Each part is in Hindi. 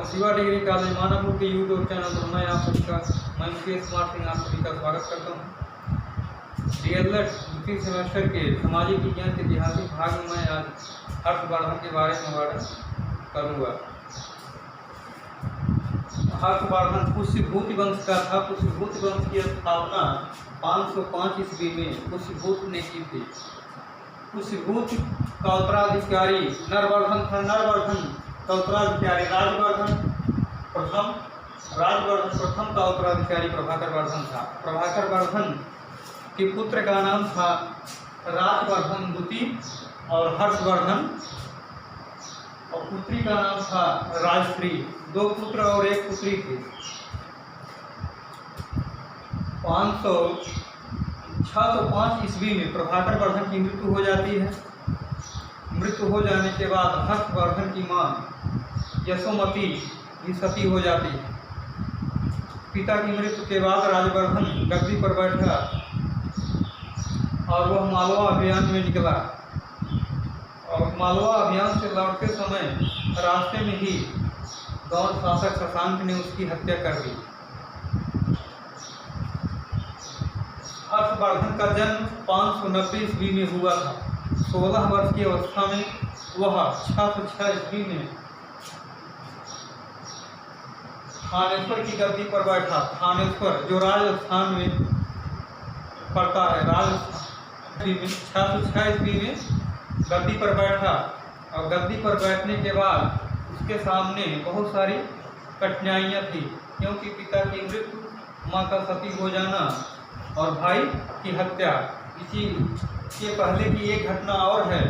शिवा डिग्री कॉलेज मानापुर के यूट्यूब चैनल पर मैं आप सभी का मुकेश कुमार सिंह आप सभी का स्वागत करता हूँ। डीएलएड द्वितीय सेमेस्टर के सामाजिक विज्ञान के ऐतिहासिक भाग में मैं आज हर्षवर्धन के बारे में वर्णन करूँगा। हर्षवर्धन पुष्यभूति वंश का था। पुष्यभूति वंश की स्थापना 505 ईस्वी में पुष्यभूत ने की थी। पुष्यभूत का उत्तराधिकारी नरवर्धन था। नरवर्धन का उत्तराधिकारी राजवर्धन प्रथम का उत्तराधिकारी प्रभाकर वर्धन था। प्रभाकर वर्धन के पुत्र का नाम था राजवर्धन द्वितीय और हर्षवर्धन, और पुत्री का नाम था राजश्री। 2 पुत्र और 1 पुत्री थी। 605 ईस्वी में प्रभाकर वर्धन की मृत्यु हो जाती है। मृत्यु हो जाने के बाद हर्षवर्धन की मां यशोमती भी सती हो जाती है। पिता की मृत्यु के बाद राजवर्धन गद्दी पर बैठा और वह मालवा अभियान में निकला, और मालवा अभियान से लौटते समय रास्ते में ही गौड़ शासक शशांक ने उसकी हत्या कर दी। हर्षवर्धन का जन्म 590 ईस्वी में हुआ था। 16 वर्ष की अवस्था में वह 606 ईस्वी में थानेश्वर की गद्दी पर बैठा। थानेश्वर जो राजस्थान में पड़ता है, राजस्थान में 606 ईस्वी में गद्दी पर बैठा, और गद्दी पर बैठने के बाद उसके सामने बहुत सारी कठिनाइयाँ थी, क्योंकि पिता की मृत्यु, माँ का सती हो जाना और भाई की हत्या। इसी के पहले की एक घटना और है।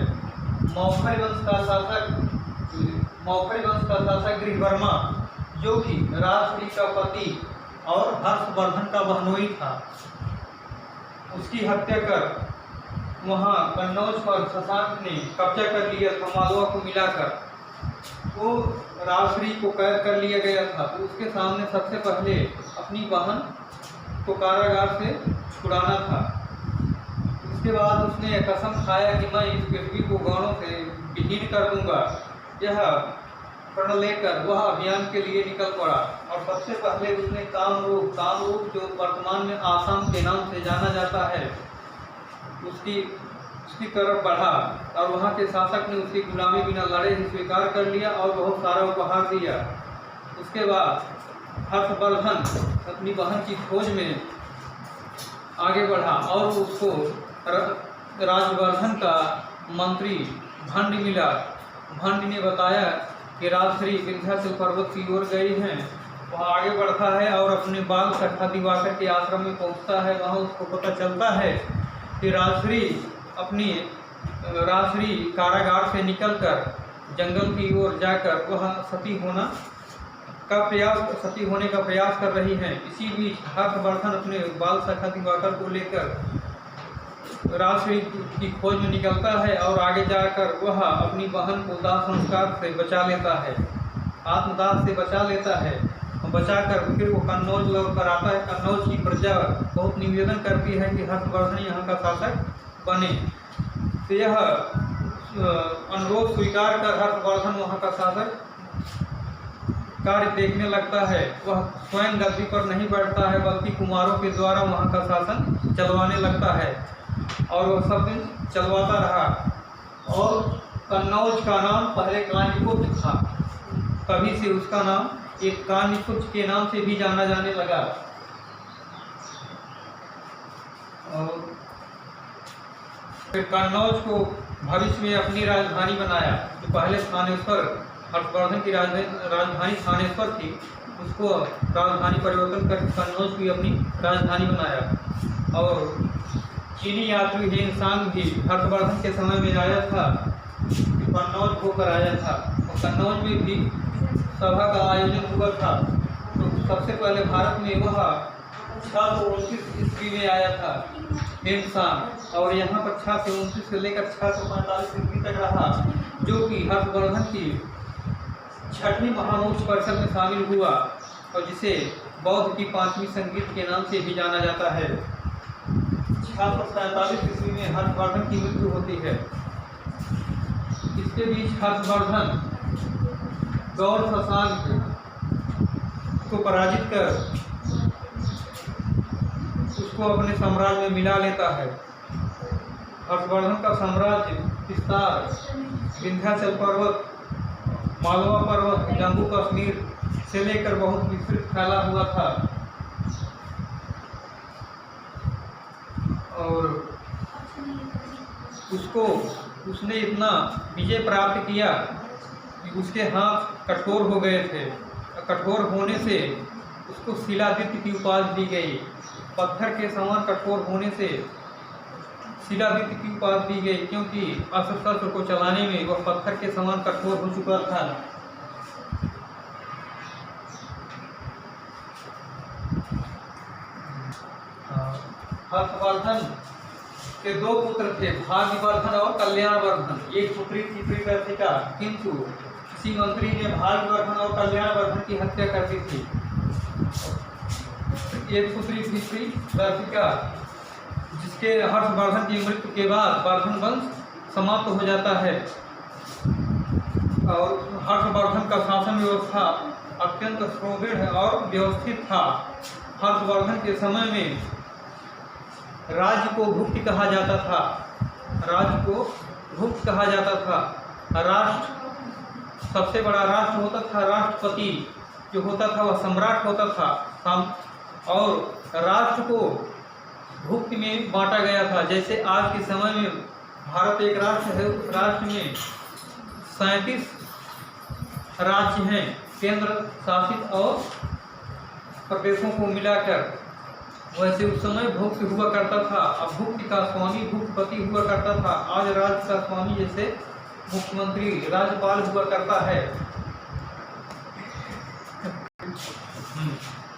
मौखरी वंश का शासक गृहवर्मा, जो कि राजश्री का पति और हर्षवर्धन का बहनोई था, उसकी हत्या कर वहाँ कन्नौज पर शशांक ने कब्जा कर लिया था। मालवा को मिलाकर वो राजश्री को कैद कर लिया गया था। तो उसके सामने सबसे पहले अपनी बहन को कारागार से छुड़ाना था। उसके बाद उसने कसम खाया कि मैं इस पृथ्वी को गौड़ों से विहीन कर दूंगा। यह प्रण लेकर वह अभियान के लिए निकल पड़ा, और सबसे पहले उसने कामरूप जो वर्तमान में आसाम के नाम से जाना जाता है, उसकी तरफ बढ़ा, और वहाँ के शासक ने उसकी गुलामी बिना लड़े ही स्वीकार कर लिया और बहुत सारा उपहार दिया। उसके बाद हर्षवर्धन अपनी बहन की खोज में आगे बढ़ा, और उसको राजवर्धन का मंत्री भंड मिला। भंड ने बताया कि राजश्री विंध्याचल पर्वत की ओर गई हैं। वह आगे बढ़ता है और अपने बाल सखा दिवाकर के आश्रम में पहुंचता है। वहाँ उसको पता चलता है कि राजश्री कारागार से निकलकर जंगल की ओर जाकर वह सती होने का प्रयास कर रही हैं। इसी बीच हर्षवर्धन अपने बाल सखा दिवाकर को लेकर राजश्री की खोज में निकलता है, और आगे जाकर वह अपनी बहन को दाह संस्कार से बचा लेता है, आत्मदाह से बचा लेता है। बचाकर फिर वो कन्नौज लौट कर आता है। कन्नौज की प्रजा बहुत निवेदन करती है कि हर्षवर्धन यहाँ का शासक बने। तो यह अनुरोध स्वीकार कर हर्षवर्धन वहाँ का शासक कार्य देखने लगता है। वह स्वयं गद्दी पर नहीं बैठता है, बल्कि कुमारों के द्वारा वहाँ का शासन चलवाने लगता है, और वह सब दिन चलवाता रहा। और कन्नौज का नाम पहले कान्यकुब्ज था, कभी से उसका नाम एक कान्यकुब्ज के नाम से भी जाना जाने लगा। और फिर कन्नौज को भविष्य में अपनी राजधानी बनाया। जो पहले थानेश्वर, हर्षवर्धन की राजधानी थानेश्वर थी, उसको राजधानी परिवर्तन कर कन्नौज की अपनी राजधानी बनाया। और चीनी यात्री हेनसांग भी हर्षवर्धन के समय में आया था, कन्नौज होकर आया था, और कन्नौज में भी सभा का आयोजन हुआ था। तो सबसे पहले भारत में वह 629 ईस्वी में आया था हेनसांग, और यहाँ पर 629 से लेकर 645 ईस्वी तक रहा, जो कि हर्षवर्धन की 6वीं महामोक्ष परिषद में शामिल हुआ, और जिसे बौद्ध की 5वीं संगीत के नाम से भी जाना जाता है। 647 ईस्वी में हर्षवर्धन की मृत्यु होती है। इसके बीच हर्षवर्धन गौड़ शशांक पराजित कर उसको अपने साम्राज्य में मिला लेता है। हर्षवर्धन का साम्राज्य विस्तार विंध्याचल पर्वत, मालवा पर्वत, जम्मू कश्मीर से लेकर बहुत विस्तृत फैला हुआ था और उसने इतना विजय प्राप्त किया कि उसके हाथ कठोर हो गए थे। कठोर होने से उसको शिलादित्य की उपाधि दी गई। पत्थर के समान कठोर होने से शिलादित्य की उपाधि दी गई, क्योंकि अस्त्र शस्त्र को चलाने में वह पत्थर के समान कठोर हो चुका था। हर्षवर्धन के दो पुत्र थे, भाग्यवर्धन और कल्याणवर्धन। एक पुत्री थी प्रीवर्तिका, किंतु किसी मंत्री ने भाग्यवर्धन और कल्याणवर्धन की हत्या कर दी थी। एक पुत्री थी प्रीवर्तिका, जिसके हर्षवर्धन की मृत्यु के बाद वर्धन वंश समाप्त हो जाता है और हर्षवर्धन का शासन व्यवस्था अत्यंत सुदृढ़ और व्यवस्थित था। हर्षवर्धन के समय में राज्य को भुक्ति कहा जाता था। राज्य को भुक्त कहा जाता था। राष्ट्र सबसे बड़ा राष्ट्र होता था। राष्ट्रपति जो होता था वह सम्राट होता था और राष्ट्र को भुक्ति में बांटा गया था। जैसे आज के समय में भारत एक राष्ट्र है, उस राष्ट्र में 37 राज्य हैं केंद्र शासित और प्रदेशों को मिलाकर। वैसे उस समय भुक्त हुआ करता था। अब भुक्त का स्वामी भुक्तपति हुआ करता था। आज राज्य का स्वामी जैसे मुख्यमंत्री राज्यपाल हुआ करता है।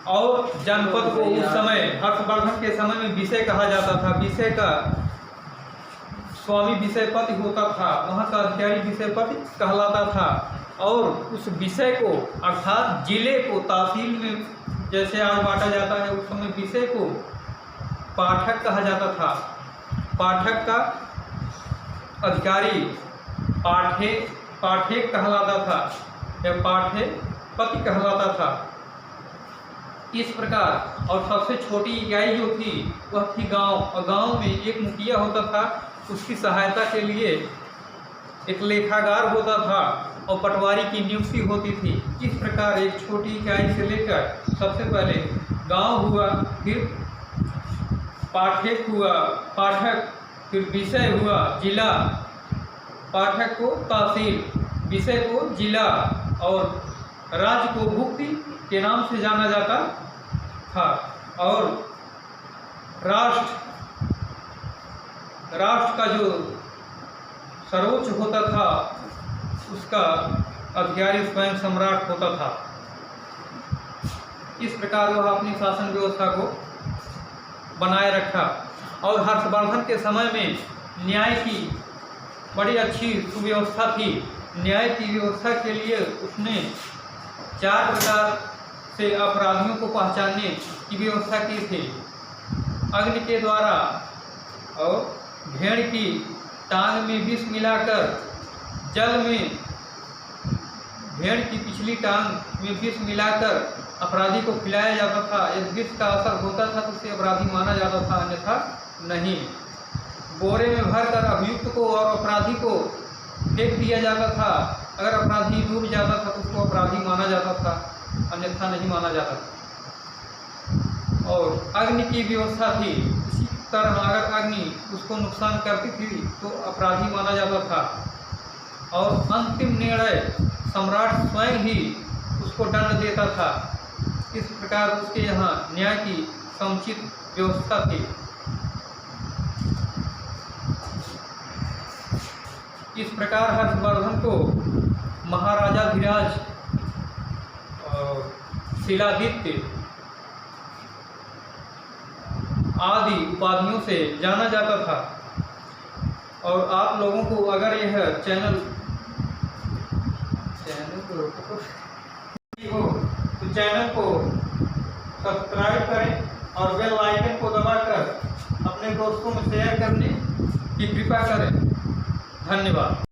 और जनपद को उस समय हर्षवर्धन के समय में विषय कहा जाता था। विषय का स्वामी विषयपति होता था, वहाँ का अधिकारी विषयपति कहलाता था। और उस विषय को अर्थात जिले को तहसील में जैसे आज बांटा जाता है, उस समय विषय को पाठक कहा जाता था। पाठक का अधिकारी पाठक कहलाता था या पाठेपति कहलाता था। इस प्रकार और सबसे छोटी इकाई जो थी वह थी गांव, और गांव में एक मुखिया होता था। उसकी सहायता के लिए एक लेखागार होता था और पटवारी की नियुक्ति होती थी। इस प्रकार एक छोटी इकाई से लेकर सबसे पहले गांव हुआ, फिर पाठक हुआ, पाठक, फिर विषय हुआ, जिला, पाठक को तहसील, विषय को जिला और राज्य को भुक्ति के नाम से जाना जाता था। और राष्ट्र का जो सर्वोच्च होता था उसका अधिकारी स्वयं सम्राट होता था। इस प्रकार वह अपनी शासन व्यवस्था को बनाए रखा। और हर्षवर्धन के समय में न्याय की बड़ी अच्छी सुव्यवस्था थी। न्याय की व्यवस्था के लिए उसने 4 प्रकार से अपराधियों को पहचानने की व्यवस्था की थी। अग्नि के द्वारा और भेड़ की टांग में विष मिलाकर जल में भेड़ की पिछली टांग में विष मिलाकर अपराधी को खिलाया जाता था। यदि विष का असर होता था तो उसे अपराधी माना जाता था, अन्यथा नहीं। बोरे में भरकर अभियुक्त को और अपराधी को फेंक दिया जाता था। अगर अपराधी डूब जाता था तो उसको अपराधी माना जाता था, अन्यथा नहीं माना जाता था। और अग्नि की व्यवस्था थी। इसी तरह अगर अग्नि उसको नुकसान करती थी तो अपराधी माना जाता था। और अंतिम निर्णय सम्राट स्वयं ही उसको दंड देता था। इस प्रकार उसके यहाँ न्याय की समुचित व्यवस्था थी। इस प्रकार हर्षवर्धन को महाराजाधिराज और शिलादित्य आदि उपाधियों से जाना जाता था। और आप लोगों को अगर यह चैनल हो तो चैनल को सब्सक्राइब करें और बेल आइकन को दबाकर अपने दोस्तों में शेयर करने की कृपा करें। धन्यवाद।